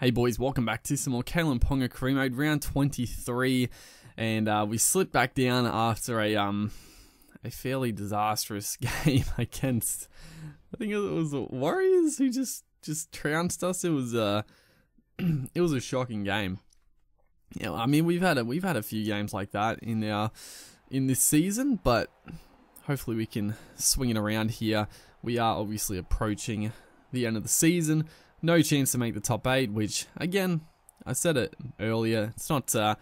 Hey boys, welcome back to some more KALYN Ponga career mode, round 23, and we slipped back down after a fairly disastrous game against, I think it was the Warriors who just trounced us. It was it was a shocking game. Yeah, I mean we've had a few games like that in this season, but hopefully we can swing it around here. We are obviously approaching the end of the season. No chance to make the top 8, which again, I said it earlier, it's not a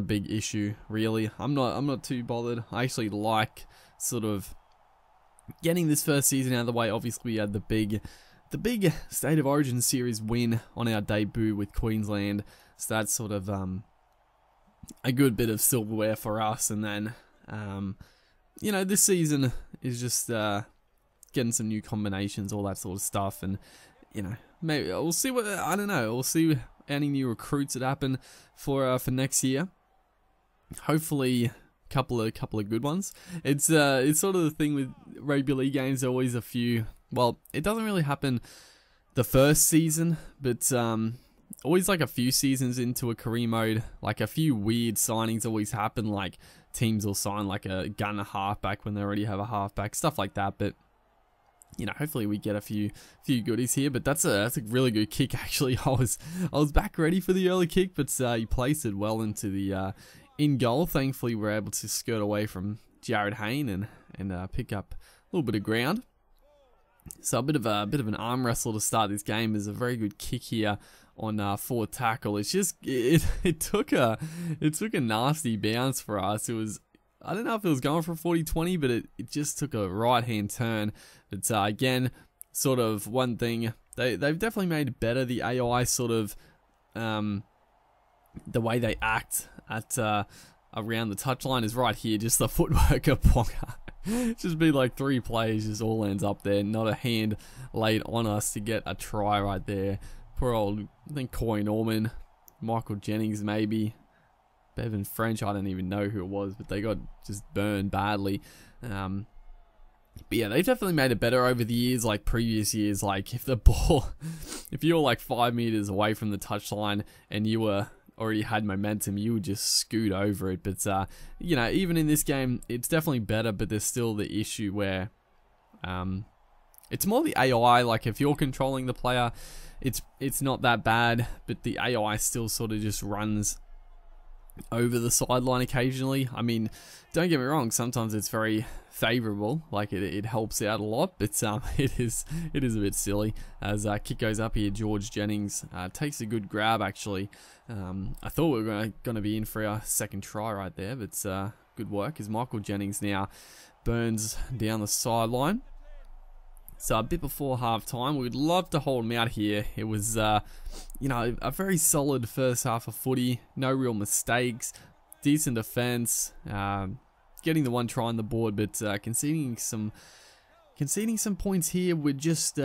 big issue really. I'm not too bothered. I actually like sort of getting this first season out of the way. Obviously we had the big State of Origin series win on our debut with Queensland. So that's sort of a good bit of silverware for us, and then you know, this season is just getting some new combinations, all that sort of stuff, and you know, maybe we'll see what, I don't know, we'll see any new recruits that happen for next year. Hopefully couple of good ones. It's sort of the thing with rugby league games, always a few, well, it doesn't really happen the first season, but always like a few seasons into a career mode, like a few weird signings always happen, like teams will sign like a gunner halfback when they already have a halfback, stuff like that. But you know, hopefully we get a few goodies here. But that's a really good kick actually. I was back ready for the early kick, but he placed it well into the in goal. Thankfully we're able to skirt away from Jared Hayne and pick up a little bit of ground. So a bit of an arm wrestle to start this game. Is a very good kick here on forward tackle. It's just it took a nasty bounce for us. It was, I don't know if it was going for 40-20, but it just took a right hand turn. But again, sort of one thing they've definitely made it better. The AI sort of the way they act at around the touchline is right here. Just the footwork of Ponga. Just be like 3 plays, just all ends up there. Not a hand laid on us to get a try right there. Poor old, I think Corey Norman, Michael Jennings maybe, Bevan French, I don't even know who it was, but they got just burned badly. But yeah, they've definitely made it better over the years, like previous years. Like if the ball, if you were like 5 meters away from the touchline and you were already had momentum, you would just scoot over it. But you know, even in this game, it's definitely better, but there's still the issue where it's more the AI. Like if you're controlling the player, it's not that bad, but the AI still sort of just runs over the sideline occasionally. I mean, don't get me wrong, sometimes it's very favorable, like it helps out a lot, but it is a bit silly. As kick goes up here, George Jennings takes a good grab actually. I thought we were going to be in for our second try right there, but good work as Michael Jennings now burns down the sideline. So a bit before half time, we'd love to hold him out here. It was, you know, a very solid first half of footy. No real mistakes, decent defense, getting the 1 try on the board, but conceding some points here would just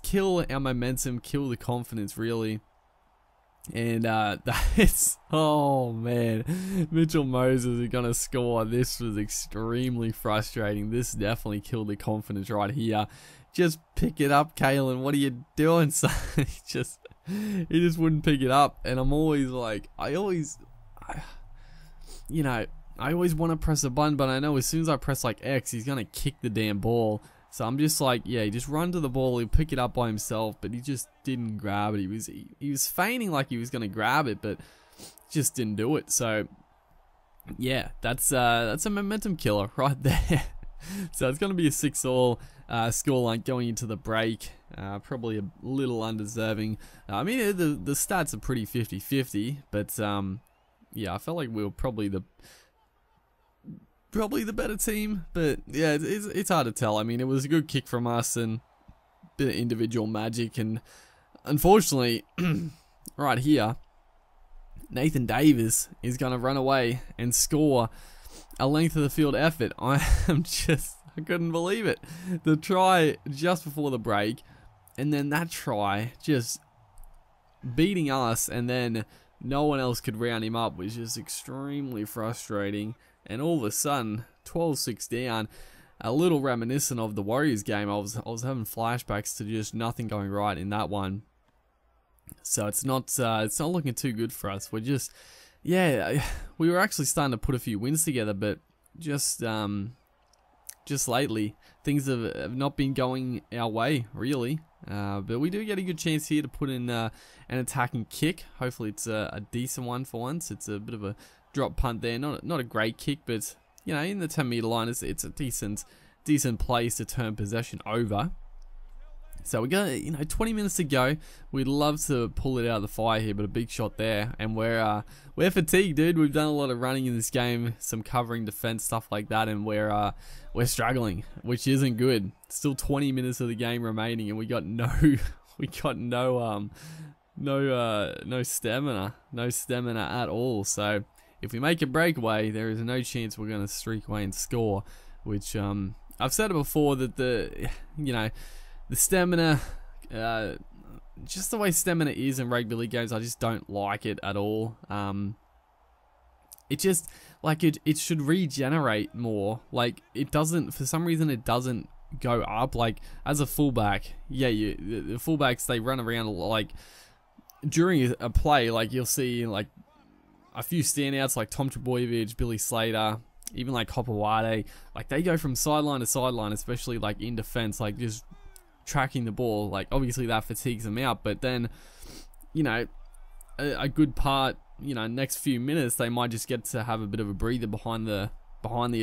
kill our momentum, kill the confidence really. And that's, oh man, Mitchell Moses is gonna score. This was extremely frustrating. This definitely killed the confidence right here. Just pick it up, KALYN. What are you doing, son? he just wouldn't pick it up. And I'm always like, I always want to press a button, but I know as soon as I press like X, he's gonna kick the damn ball. So I'm just like, yeah, just run to the ball, he'll pick it up by himself, but he just didn't grab it. He was feigning like he was going to grab it, but just didn't do it. So yeah, that's a momentum killer right there. So it's going to be a 6-all scoreline going into the break. Probably a little undeserving. I mean, the stats are pretty 50-50, but yeah, I felt like we were probably the better team, but yeah, it's hard to tell. I mean, it was a good kick from us and a bit of individual magic, and unfortunately, right here, Nathan Davis is going to run away and score a length of the field effort. I couldn't believe it. The try just before the break, and then that try just beating us, and then no one else could round him up, was just extremely frustrating. And all of a sudden, 12-6 down, a little reminiscent of the Warriors game. I was having flashbacks to just nothing going right in that one. So it's not looking too good for us. We're just, yeah, we were actually starting to put a few wins together, but just lately things have not been going our way really. But we do get a good chance here to put in an attacking kick. Hopefully it's a decent one for once. It's a bit of a drop punt there, not a great kick, but you know, in the 10-meter line, it's a decent place to turn possession over. So we got, you know, 20 minutes to go. We'd love to pull it out of the fire here, but a big shot there, and we're fatigued, dude. We've done a lot of running in this game, some covering defense, stuff like that, and we're struggling, which isn't good. Still 20 minutes of the game remaining, and we got no stamina at all. So if we make a breakaway, there is no chance we're going to streak away and score. Which I've said it before that the stamina, just the way stamina is in rugby league games, I just don't like it at all. It just, like, it should regenerate more. Like, it doesn't, for some reason it doesn't go up. Like, as a fullback, yeah, the fullbacks, they run around, like, during a play, like, you'll see, like, a few standouts, like Tom Trebojevic, Billy Slater, even like Hopewade, like, they go from sideline to sideline, especially, like, in defense, like, just tracking the ball. Like, obviously that fatigues them out, but then, you know, a good part, you know, next few minutes they might just get to have a bit of a breather behind the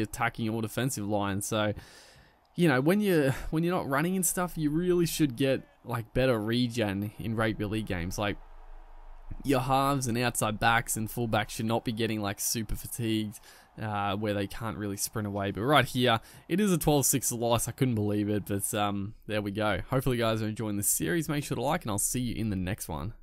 attacking or defensive line. So, you know, when you're not running and stuff, you really should get like better regen in rugby league games. Like, your halves and outside backs and fullbacks should not be getting like super fatigued, where they can't really sprint away. But right here, it is a 12-6 loss. I couldn't believe it, but there we go. Hopefully you guys are enjoying this series. Make sure to like, and I'll see you in the next one.